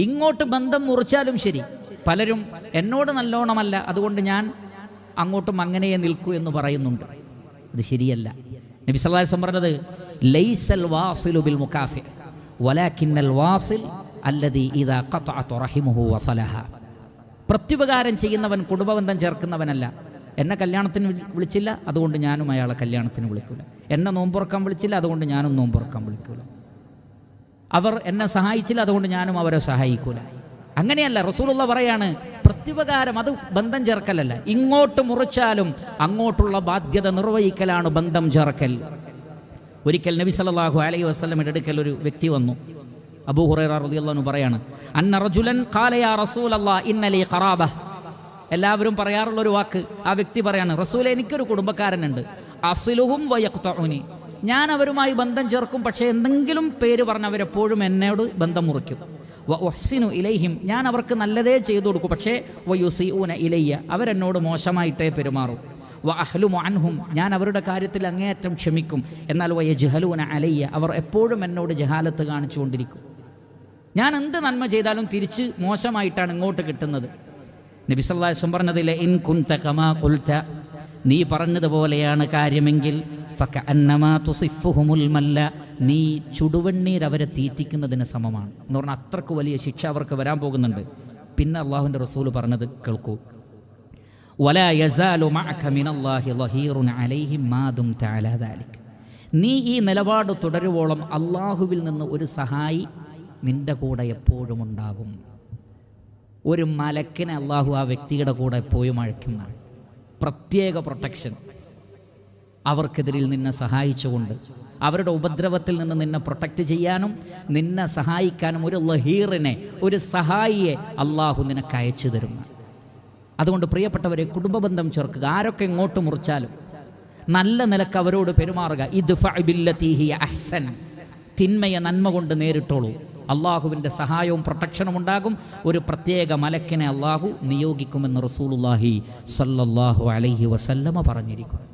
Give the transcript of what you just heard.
ഇങ്ങോട്ട് ബന്ധം മുറിച്ചാലും ശരി, പലരും എന്നോട് നല്ലോണമല്ല അതുകൊണ്ട് ഞാൻ അങ്ങോട്ടും അങ്ങനെയേ നിൽക്കൂ എന്ന് പറയുന്നുണ്ട്. അത് ശരിയല്ല. നബി സല്ലല്ലാഹു അലൈഹി വസല്ലം പറഞ്ഞത് ലൈസൽ വാസിലു ബിൽ മുകാഫി വലാകിന്നൽ വാസിൽ അല്ലദീ ഇദാ ഖതഅത റഹിമുഹു വസലഹ. പ്രത്യുപകാരം ചെയ്യുന്നവൻ കുടുംബബന്ധം ചേർക്കുന്നവനല്ല. എന്നെ കല്യാണത്തിന് വിളിച്ചില്ല അതുകൊണ്ട് ഞാനും അയാളെ കല്യാണത്തിന് വിളിക്കൂല. എന്നെ നോമ്പുറക്കാൻ വിളിച്ചില്ല അതുകൊണ്ട് ഞാനും നോമ്പുറക്കാൻ വിളിക്കൂല. അവർ എന്നെ സഹായിച്ചില്ല അതുകൊണ്ട് ഞാനും അവരെ സഹായിക്കൂല. അങ്ങനെയല്ല. റസൂലുള്ള പറയാണ്, പ്രത്യുപകാരം അത് ബന്ധം ചേർക്കലല്ല. ഇങ്ങോട്ട് മുറിച്ചാലും അങ്ങോട്ടുള്ള ബാധ്യത നിർവഹിക്കലാണ് ബന്ധം ചേർക്കൽ. ഒരിക്കൽ നബി സല്ലല്ലാഹു അലൈഹി വസല്ലമയുടെ അടുക്കൽ ഒരു വ്യക്തി വന്നു. അബൂ ഹുറൈറ റളിയല്ലാഹു അൻഹു പറയാണ്, അന്ന റജുലൻ ഖാല യാ റസൂലല്ലാഹ് ഇന്ന ലീ ഖറാബ. എല്ലാവരും പറയാറുള്ളൊരു വാക്ക്. ആ വ്യക്തി പറയാണ്, റസൂലേ, എനിക്കൊരു കുടുംബക്കാരനുണ്ട്. അസ്ലുഹും വയഖ്തഉനി. ഞാൻ അവരുമായി ബന്ധം ചേർക്കും, പക്ഷേ എന്തെങ്കിലും പേര് പറഞ്ഞ് അവരെപ്പോഴും എന്നോട് ബന്ധം മുറിക്കും. വ ഉഹ്സിനു ഇലൈഹിം. ഞാൻ അവർക്ക് നല്ലതേ ചെയ്തു കൊടുക്കും, പക്ഷേ വയുസീഊന ഇലയ്യ. അവരെന്നോട് മോശമായിട്ടേ പെരുമാറും. വ അഹ്ലുമു അൻഹും. ഞാൻ അവരുടെ കാര്യത്തിൽ അങ്ങേയറ്റം ക്ഷമിക്കും. എന്നാൽ വയജ്ഹലൂന അലയ്യ. അവർ എപ്പോഴും എന്നോട് ജഹാലത്ത് കാണിച്ചുകൊണ്ടിരിക്കും. ഞാൻ എന്ത് നന്മ ചെയ്താലും തിരിച്ച് മോശമായിട്ടാണ് ഇങ്ങോട്ട് കിട്ടുന്നത്. നബി സല്ലല്ലാഹു അലൈഹി വസല്ലം പറഞ്ഞതിലെ ഇൻ കുൻത കമാ ഖുൽത, നീ പറഞ്ഞതുപോലെയാണ് കാര്യമെങ്കിൽ ഫകഅന്നമാ തുസിഫുഹുമുൽ മല്ല, നീ ചുടുവെണ്ണീർ അവരെ തീറ്റിക്കുന്നതിന് സമമാണ് എന്ന് പറഞ്ഞാൽ അത്രക്ക് വലിയ ശിക്ഷ അവർക്ക് വരാൻ പോകുന്നുണ്ട്. പിന്നെ അള്ളാഹുവിൻ്റെ റസൂൽ പറഞ്ഞത് കേൾക്കൂ, വലാ യസാലു മഅക മിനല്ലാഹി ളഹീറുൻ അലൈഹിം മാ ദുംത അലാ ദാലിക്. നീ ഈ നിലപാട് തുടരുവോളം അള്ളാഹുവിൽ നിന്ന് ഒരു സഹായി നിൻ്റെ കൂടെ എപ്പോഴും ഉണ്ടാകും. ഒരു മലക്കിനെ അള്ളാഹു ആ വ്യക്തിയുടെ കൂടെ എപ്പോഴും അയക്കുന്നതാണ്. പ്രത്യേക പ്രൊട്ടക്ഷൻ. അവർക്കെതിരിൽ നിന്നെ സഹായിച്ചുകൊണ്ട് അവരുടെ ഉപദ്രവത്തിൽ നിന്ന് നിന്നെ പ്രൊട്ടക്റ്റ് ചെയ്യാനും നിന്നെ സഹായിക്കാനും ഒരു ലഹീറിനെ, ഒരു സഹായിയെ അള്ളാഹു നിനക്ക് അയച്ചു തരും. അതുകൊണ്ട് പ്രിയപ്പെട്ടവരെ, കുടുംബബന്ധം ചേർക്കുക. ആരൊക്കെ ഇങ്ങോട്ട് മുറിച്ചാലും നല്ല നിലക്ക് അവരോട് പെരുമാറുക. ഇദ്ഫഅ ബില്ലതീ ഹിയ അഹ്സൻ. തിന്മയെ നന്മ കൊണ്ട് നേരിട്ടോളൂ. അള്ളാഹുവിൻ്റെ സഹായവും പ്രൊട്ടക്ഷനും ഉണ്ടാകും. ഒരു പ്രത്യേക മലക്കിനെ അള്ളാഹു നിയോഗിക്കുമെന്ന് റസൂലുള്ളാഹി സ്വല്ലല്ലാഹു അലൈഹി വസല്ലമ പറഞ്ഞിരിക്കുന്നു.